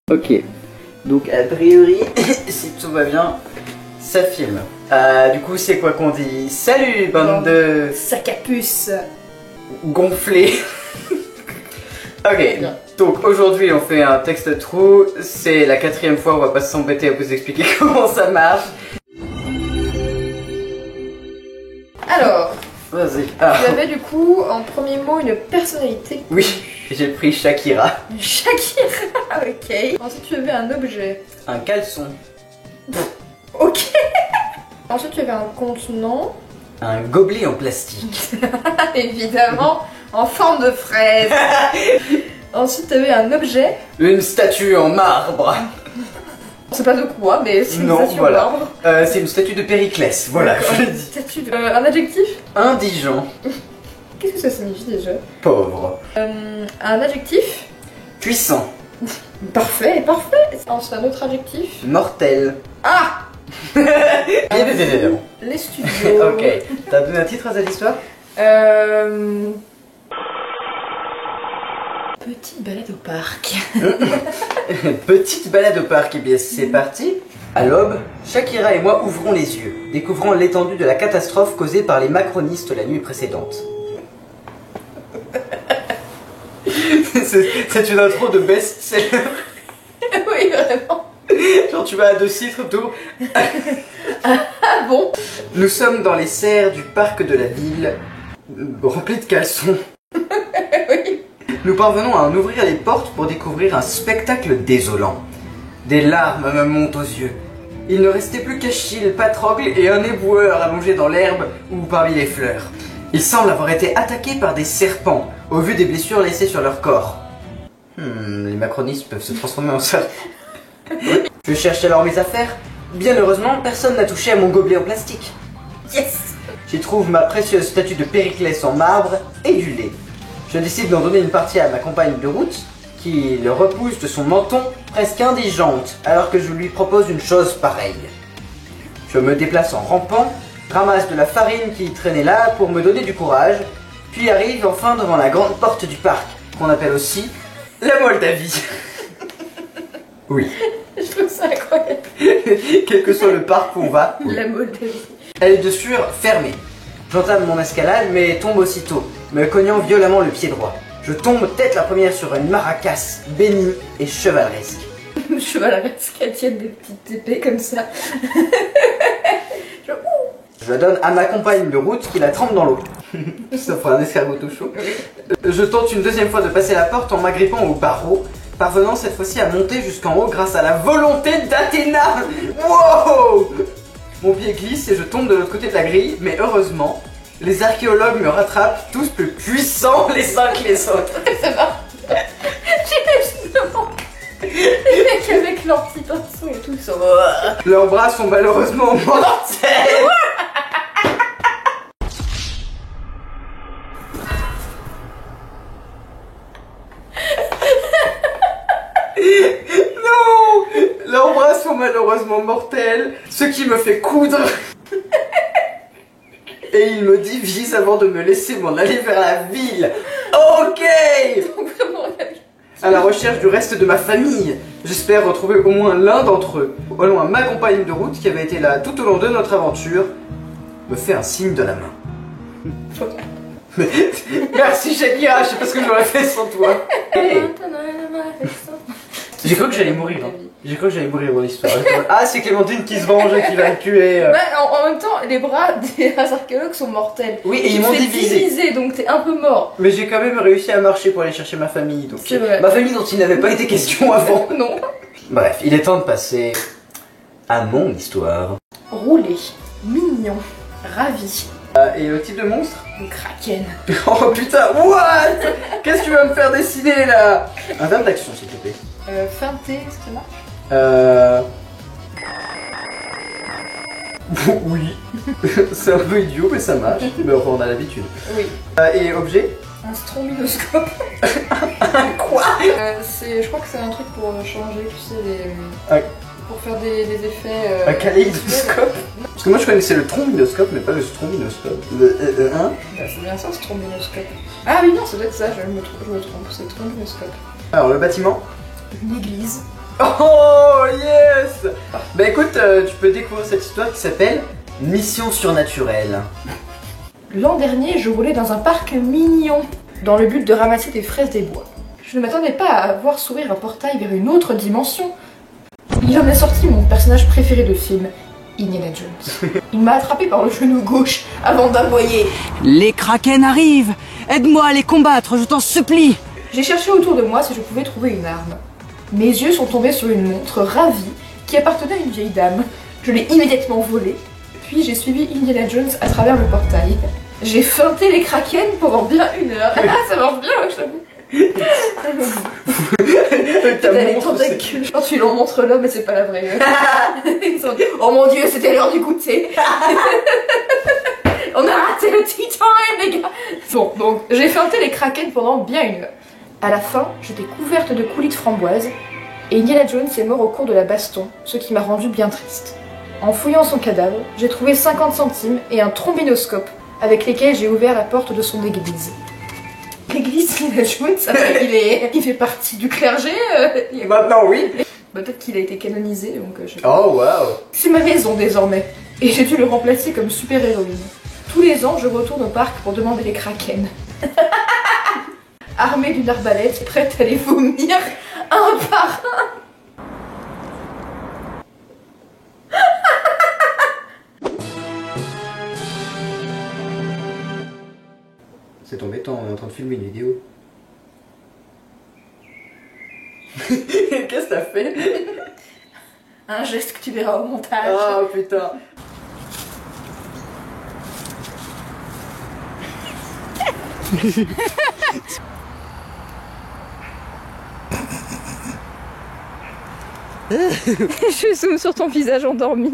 Ok, donc a priori, si tout va bien, ça filme. Du coup, c'est quoi qu'on dit? Salut, bande de... sac à puce gonflés. Ok, donc aujourd'hui on fait un texte trou. C'est la 4e fois, on va pas s'embêter à vous expliquer comment ça marche. Alors, vas-y. tu avais du coup en premier mot une personnalité. Oui, j'ai pris Shakira. Shakira, ok. Ensuite tu avais un objet. Un caleçon. Ok. Ensuite tu avais un contenant. Un gobelet en plastique. Évidemment, en forme de fraise. Ensuite tu avais un objet. Une statue en marbre. On sait pas de quoi, mais c'est une statue voilà. en marbre. C'est une statue de Périclès, voilà. Un adjectif. Indigent. Qu'est-ce que ça signifie déjà? Pauvre. Un adjectif. Puissant. Parfait, parfait. Ensuite un autre adjectif. Mortel. Ah, Bien évidemment. les studios. Ok. T'as donné un titre à cette histoire? Petite balade au parc. Petite balade au parc, et bien c'est parti. À l'aube, Shakira et moi ouvrons les yeux, découvrant l'étendue de la catastrophe causée par les macronistes la nuit précédente. C'est une intro de best-seller. Oui, vraiment. Genre tu vas à deux titres, tout. Ah bon? Nous sommes dans les serres du parc de la ville, remplis de caleçons. Oui. Nous parvenons à en ouvrir les portes pour découvrir un spectacle désolant. Des larmes me montent aux yeux. Il ne restait plus qu'Achille, Patrocle et un éboueur allongé dans l'herbe ou parmi les fleurs. Ils semblent avoir été attaqués par des serpents, au vu des blessures laissées sur leur corps. Les macronistes peuvent se transformer en serpents. Je cherche alors mes affaires. Bien heureusement, personne n'a touché à mon gobelet en plastique. Yes. J'y trouve ma précieuse statue de Périclès en marbre et du lait. Je décide d'en donner une partie à ma compagne de route, qui le repousse de son menton presque indigente, alors que je lui propose une chose pareille. Je me déplace en rampant, ramasse de la farine qui traînait là pour me donner du courage, puis arrive enfin devant la grande porte du parc, qu'on appelle aussi la Moldavie. Oui. Je trouve ça incroyable. Quel que soit le parc où on va, oui. La Moldavie. Elle est de sûr fermée. J'entame mon escalade mais tombe aussitôt, me cognant violemment le pied droit. Je tombe tête la première sur une maracasse bénie et chevaleresque. Chevaleresque, elle tient des petites épées comme ça. Je la donne à ma compagne de route qui la trempe dans l'eau. Ça fera un escargot tout chaud. Je tente une deuxième fois de passer la porte en m'agrippant au barreau, parvenant cette fois-ci à monter jusqu'en haut grâce à la volonté d'Athéna. Wow! Mon pied glisse et je tombe de l'autre côté de la grille, mais heureusement, les archéologues me rattrapent, tous plus puissants les uns que les autres. Ça va. J'imagine devant les mecs avec leurs petits pinceaux et tout ça. Leurs bras sont malheureusement mortels. Non! Leurs bras sont malheureusement mortels, ce qui me fait coudre. Et il me divise avant de me laisser m'en aller vers la ville. Ok! À la recherche du reste de ma famille. J'espère retrouver au moins l'un d'entre eux. Au loin, ma compagne de route qui avait été là tout au long de notre aventure me fait un signe de la main. Mais, merci Shakira, je sais pas ce que j'aurais fait sans toi. Hey. J'ai cru que j'allais mourir. Hein. J'ai cru que j'allais mourir dans l'histoire. Ah, c'est Clémentine qui se venge et qui va me tuer. Ouais, en même temps, les bras des archéologues sont mortels. Oui, et ils m'ont divisé. Donc t'es un peu mort. Mais j'ai quand même réussi à marcher pour aller chercher ma famille. Donc, c'est vrai. Ma famille dont il n'avait pas été question avant. Non. Bref, il est temps de passer à mon histoire. Roulé, mignon, ravi. Et le type de monstre? Le kraken. Oh putain, what? Qu'est-ce que tu vas me faire dessiner là? Un verbe d'action s'il te plaît. Feinté, est-ce que ça marche? Oui. C'est un peu idiot mais ça marche. Mais enfin on a l'habitude. Oui. Et objet? Un strombinoscope. Quoi? Je crois que c'est un truc pour changer, tu sais, les... Pour faire des effets... Un kaléidoscope? Parce que moi je connaissais le trombinoscope mais pas le strombinoscope. Hein? C'est bien ça, strombinoscope. Ah oui non, ça doit être ça, je me trompe, c'est trombinoscope. Alors le bâtiment? Une église. Oh yes. Bah écoute, tu peux découvrir cette histoire qui s'appelle Mission surnaturelle. L'an dernier, je roulais dans un parc mignon, dans le but de ramasser des fraises des bois. Je ne m'attendais pas à voir s'ouvrir un portail vers une autre dimension. Il en est sorti mon personnage préféré de film, Indiana Jones. Il m'a attrapé par le genou gauche avant d'aboyer. Les kraken arrivent! Aide-moi à les combattre, je t'en supplie! J'ai cherché autour de moi si je pouvais trouver une arme. Mes yeux sont tombés sur une montre ravie qui appartenait à une vieille dame. Je l'ai immédiatement volée, puis j'ai suivi Indiana Jones à travers le portail. J'ai feinté les kraken pendant bien 1 heure. Ah, ça marche bien, je t'avoue. Ta Les montre, tentacules. Quand tu leur montres là, mais c'est pas la vraie. Ils sont... Oh mon dieu, c'était l'heure du goûter. On a raté le tea time, les gars. Bon, donc j'ai feinté les kraken pendant bien 1 heure. À la fin, j'étais couverte de coulis de framboises et Indiana Jones est mort au cours de la baston, ce qui m'a rendu bien triste. En fouillant son cadavre, j'ai trouvé 50 centimes et un trombinoscope avec lesquels j'ai ouvert la porte de son église. L'église Indiana Jones, il fait partie du clergé. Maintenant oui. Peut-être qu'il a été canonisé, donc je sais pas. Oh waouh. C'est ma maison désormais, et j'ai dû le remplacer comme super-héroïne. Tous les ans, je retourne au parc pour demander les kraken. Armée d'une arbalète, prête à les vomir un par un. C'est embêtant, on est en train de filmer une vidéo. Qu'est-ce que t'as fait? Un geste que tu verras au montage. Oh putain. Je zoome sur ton visage endormi.